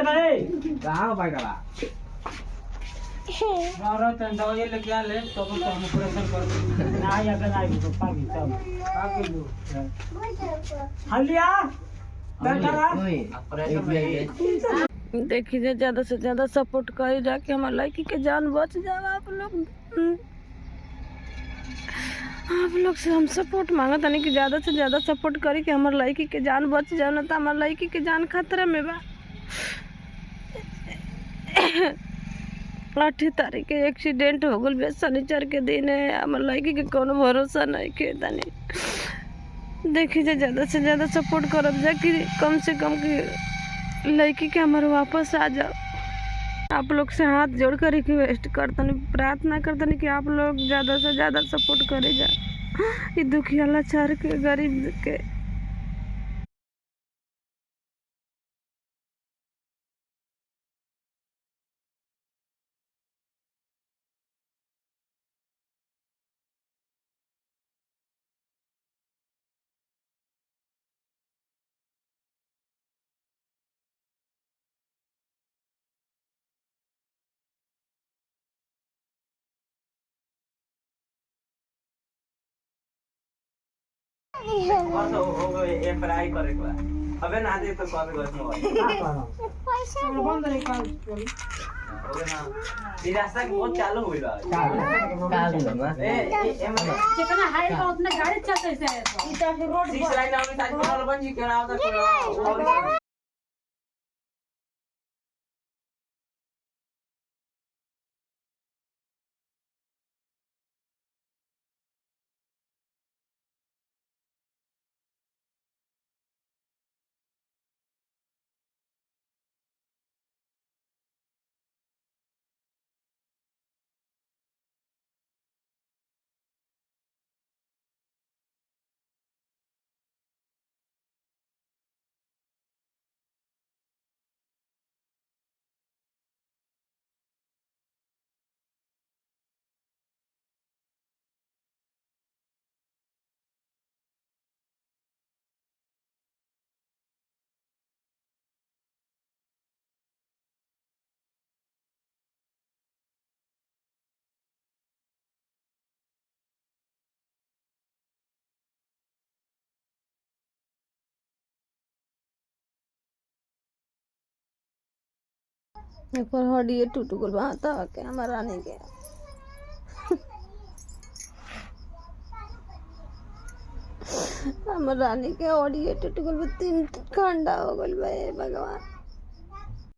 कहाँ पाएगा मारो तो दवाई लेके आ ले तो हम ऑपरेशन कर ना या ना तो पागी सब पागी दो हलिया बैठा ऑपरेशन में देखिए ज्यादा से ज्यादा सपोर्ट करी जाके हमारे लड़की के जान बच जाए। आप लोग से हम सपोर्ट मांगा था नहीं कि ज्यादा से ज्यादा सपोर्ट करी कि हमारे लड़की के जान बच जाए, ना तो हमारे लड़की के जान खतरे में बा। 8 तारीख के एक्सीडेंट हो गल बे, शनिचर के दिन है। हमारे लड़की के कोनो भरोसा नहीं के तनी। देखिए ज्यादा से ज्यादा सपोर्ट करब जा कि कम से कम कि लड़की के हमारे वापस आ जाओ। आप लोग से हाथ जोड़ कर रिक्वेस्ट करतनी, प्रार्थना करतनी कि आप लोग ज़्यादा से ज़्यादा सपोर्ट करे जा ये दुखिया लाचार के गरीब के। बस हो ये फ्राई करे के बाद अबे ना दे तो कॉल कर नो पैसा बंद रे कॉल ओके ना ये रास्ता बहुत चालू हो रहा है काल ना ए कितना हाई का उतना गाड़ी चलते से इधर से रोड 6 लाइन आउनी ताज बनल बन जी केना आवता को एक बार हड्डी टूट गल बा के हमारा रानी के। हमार रानी के हड्डी टूट गल, 3 खंडा हो गल बा। भगवान